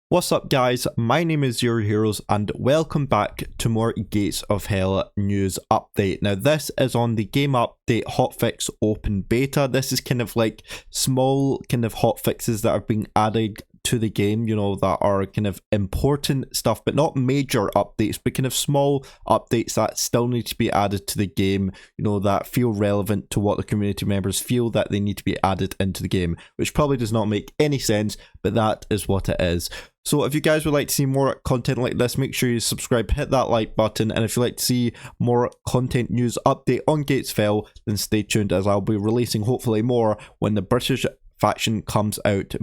What's up guys, my name is Zero Heroes and welcome back to more Gates of Hell news update. Now this is on the game update Hotfix open beta. This is kind of like small kind of hotfixes that are being added to the game, you know, that are kind of important stuff, but not major updates, but kind of small updates that still need to be added to the game, you know, that feel relevant to what the community members feel that they need to be added into the game, which probably does not make any sense, but that is what it is. So if you guys would like to see more content like this, make sure you subscribe, hit that like button, and if you'd like to see more content news update on Gates of Hell, then stay tuned as I'll be releasing hopefully more when the British faction comes out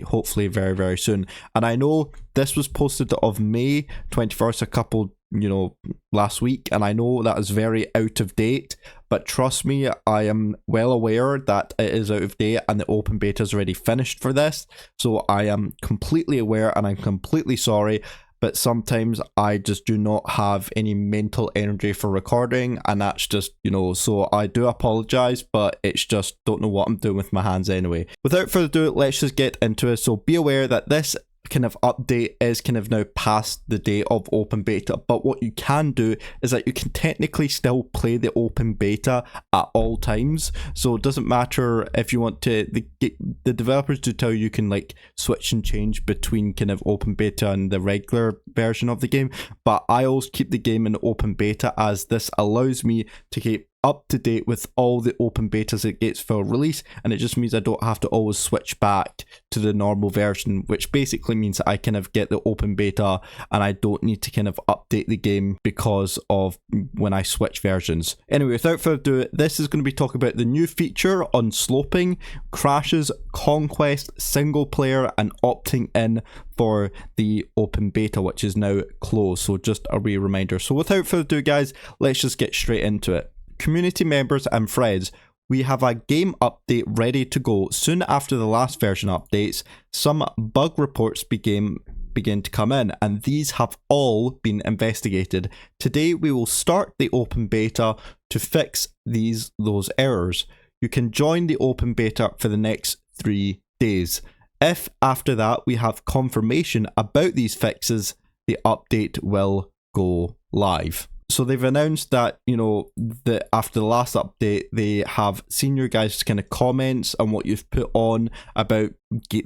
hopefully very soon. And I know this was posted of May 21st, a couple, you know, last week, and I know that is very out of date, but trust me, I am well aware that it is out of date and the open beta is already finished for this, so I am completely aware and I'm completely sorry, but sometimes I just do not have any mental energy for recording, and that's just, you know, so I do apologize, but it's just don't know what I'm doing with my hands anyway. Without further ado, let's just get into it. So be aware that this kind of update is kind of now past the day of open beta, but what you can do is that you can technically still play the open beta at all times. So it doesn't matter if you want to, the developers do tell you can like switch and change between kind of open beta and the regular version of the game, but I always keep the game in open beta as this allows me to keep up to date with all the open betas it gets for release, and it just means I don't have to always switch back to the normal version, which basically means that I kind of get the open beta and I don't need to kind of update the game because of when I switch versions. Anyway, without further ado, this is going to be talking about the new feature on sloping, crashes, conquest, single player, and opting in for the open beta, which is now closed. So just a wee reminder. So without further ado guys, let's just get straight into it. Community members and friends, we have a game update ready to go. Soon after the last version updates, some bug reports begin to come in, and these have all been investigated. Today we will start the open beta to fix those errors. You can join the open beta for the next 3 days. If after that we have confirmation about these fixes, the update will go live. So they've announced that, you know, that after the last update, they have seen your guys' kind of comments and what you've put on about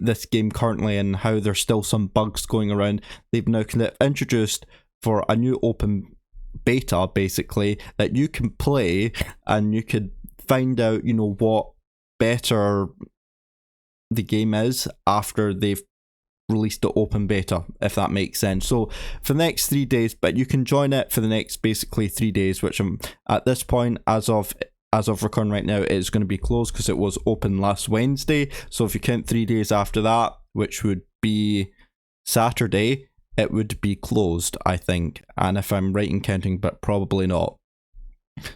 this game currently and how there's still some bugs going around. They've now kind of introduced for a new open beta, basically, that you can play and you could find out, you know, what better the game is after they've released the open beta, if that makes sense. So for the next 3 days, but you can join it for the next basically 3 days, which I'm at this point, as of recording right now, it's going to be closed because it was open last Wednesday. So if you count 3 days after that, which would be Saturday, it would be closed, I think. And if I'm right in counting, but probably not.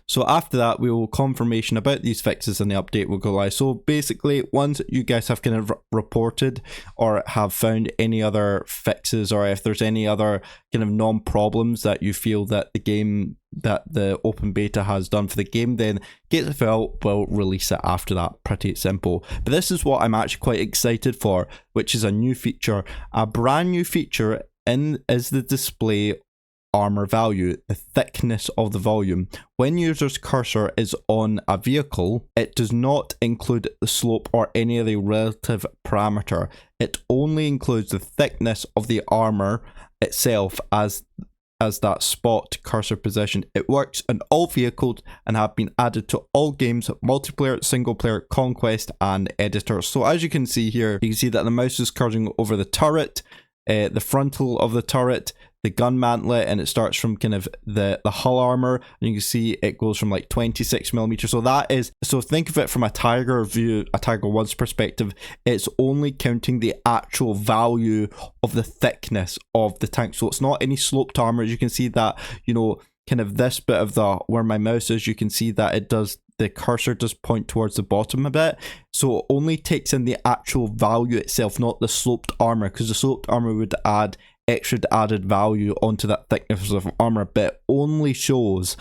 So after that, we will confirmation about these fixes and the update will go live. So basically, once you guys have kind of reported or have found any other fixes, or if there's any other kind of non-problems that you feel that the game, that the open beta has done for the game, then Gates of Hell will release it after that. Pretty simple. But this is what I'm actually quite excited for, which is a new feature. A brand new feature is the display armor value, the thickness of the volume. When user's cursor is on a vehicle, it does not include the slope or any of the relative parameter. It only includes the thickness of the armor itself as that spot cursor position. It works on all vehicles and have been added to all games, multiplayer, single player, conquest, and editor. So as you can see here, you can see that the mouse is cursing over the turret, the frontal of the turret, the gun mantlet, and it starts from kind of the hull armor, and you can see it goes from like 26mm. So that is, so think of it from a Tiger view, a Tiger 1's perspective. It's only counting the actual value of the thickness of the tank, so it's not any sloped armor. You can see that, you know, kind of this bit of the where my mouse is, you can see that it does, the cursor does point towards the bottom a bit, so it only takes in the actual value itself, not the sloped armor, because the sloped armor would add extra added value onto that thickness of armor, but only shows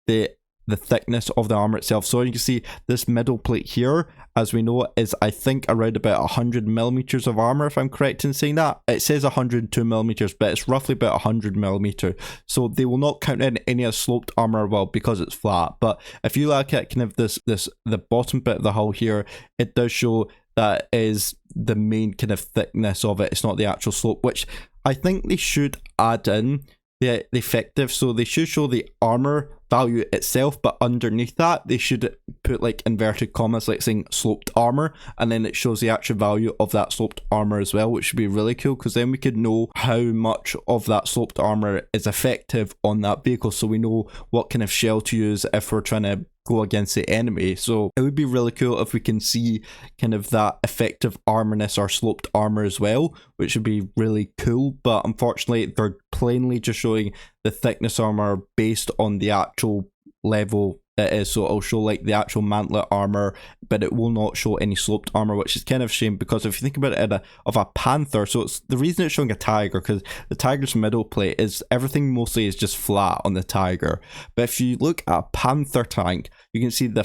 the the thickness of the armor itself. So you can see this middle plate here, as we know, is I think around about 100 millimeters of armor, if I'm correct in saying that. It says 102 millimeters, but it's roughly about 100 millimeter. So they will not count in any of sloped armor, well, because it's flat. But if you look at kind of the bottom bit of the hull here, it does show that is the main kind of thickness of it. It's not the actual slope, which I think they should add in the effective. So they should show the armor value itself, but underneath that they should put like inverted commas, like saying sloped armor, and then it shows the actual value of that sloped armor as well, which should be really cool, because then we could know how much of that sloped armor is effective on that vehicle, so we know what kind of shell to use if we're trying to go against the enemy. So it would be really cool if we can see kind of that effective armorness or sloped armor as well, which would be really cool. But unfortunately they're plainly just showing the thickness armor based on the actual level it is. So it'll show like the actual mantlet armor, but it will not show any sloped armor, which is kind of a shame, because if you think about it of a panther, so it's the reason it's showing a tiger, because the tiger's middle plate is everything mostly is just flat on the tiger. But if you look at a panther tank, you can see the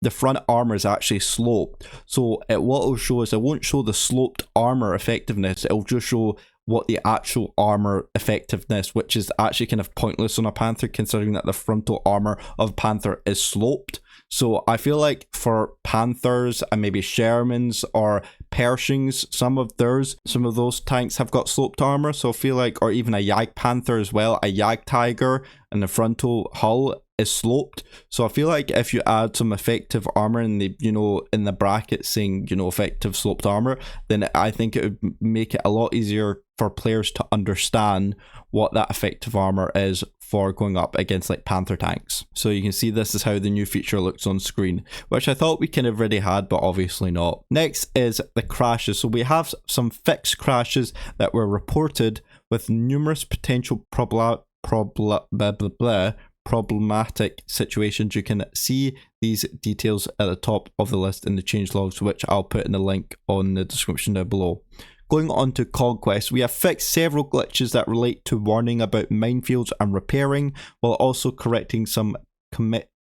front armor is actually sloped. So what it'll show is it won't show the sloped armor effectiveness, it'll just show what the actual armor effectiveness, which is actually kind of pointless on a panther, considering that the frontal armor of a panther is sloped. So I feel like for panthers and maybe Shermans or Pershings, some of those tanks have got sloped armor. So I feel like, or even a Yag panther as well, a Yag tiger, and the frontal hull is sloped. So I feel like if you add some effective armor in the, in the bracket saying, effective sloped armor, then I think it would make it a lot easier for players to understand what that effective armor is for going up against like panther tanks. So you can see this is how the new feature looks on screen, which I thought we kind of already had, but obviously not. Next is the crashes. So we have some fixed crashes that were reported with numerous potential problematic situations. You can see these details at the top of the list in the change logs, which I'll put in the link on the description down below. Going on to Conquest, we have fixed several glitches that relate to warning about minefields and repairing, while also correcting some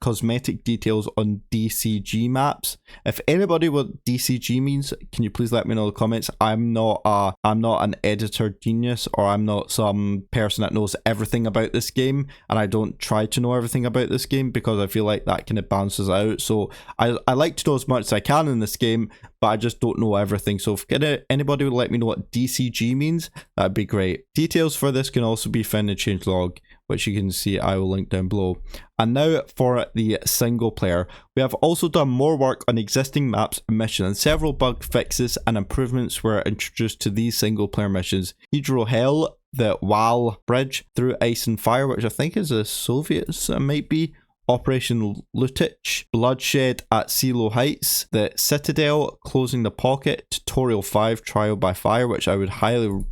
cosmetic details on DCG maps. If anybody what DCG means, can you please let me know in the comments? I'm not an editor genius, or I'm not some person that knows everything about this game, and I don't try to know everything about this game, because I feel like that kind of balances out. So I like to know as much as I can in this game, but I just don't know everything. So if anybody would let me know what DCG means, that'd be great. Details for this can also be found in the changelog, which you can see I will link down below. And now for the single player. We have also done more work on existing maps and missions, and several bug fixes and improvements were introduced to these single player missions. Hydro Hell, the Wal Bridge through Ice and Fire, which I think is the Soviets, it might be. Operation Lutich, Bloodshed at Silo Heights, the Citadel, Closing the Pocket, Tutorial 5, Trial by Fire, which I would highly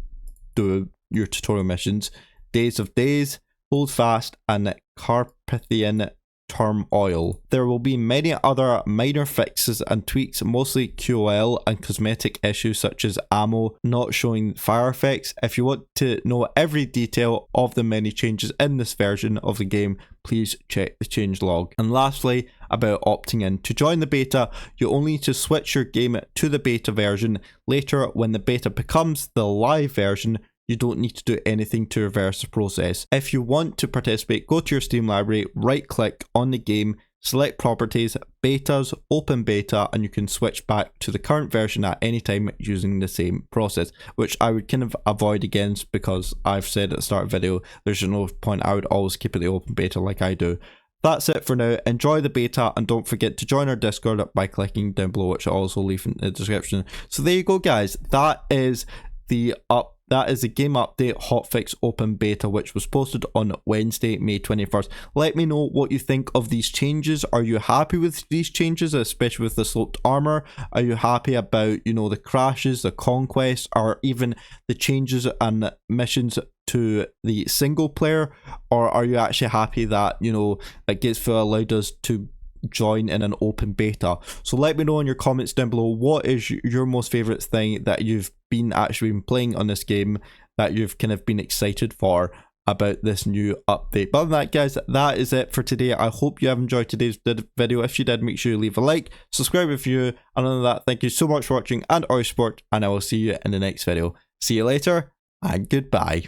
do your tutorial missions, Days of Days, Hold Fast, and Carpathian Turmoil. There will be many other minor fixes and tweaks, mostly QOL and cosmetic issues such as ammo not showing fire effects. If you want to know every detail of the many changes in this version of the game, please check the changelog. And lastly, about opting in. To join the beta, you only need to switch your game to the beta version. Later, when the beta becomes the live version, you don't need to do anything to reverse the process. If you want to participate, go to your Steam library, right click on the game, select properties, betas, open beta, and you can switch back to the current version at any time using the same process, which I would kind of avoid against, because I've said at the start of the video, there's no point. I would always keep it the open beta like I do. That's it for now. Enjoy the beta, and don't forget to join our Discord by clicking down below, which I'll also leave in the description. So there you go, guys. That is the game update hotfix open beta, which was posted on Wednesday, May 21st. Let me know what you think of these changes. Are you happy with these changes, especially with the sloped armor? Are you happy about, the crashes, the conquest, or even the changes and missions to the single player? Or are you actually happy that, that Gatesville allowed us to join in an open beta? So let me know in your comments down below, what is your most favorite thing that you've been playing on this game, that you've kind of been excited for, about this new update. But other than that, guys, that is it for today. I hope you have enjoyed today's video. If you did, make sure you leave a like, subscribe if you. And other than that, thank you so much for watching and our support, and I will see you in the next video. See you later, and goodbye.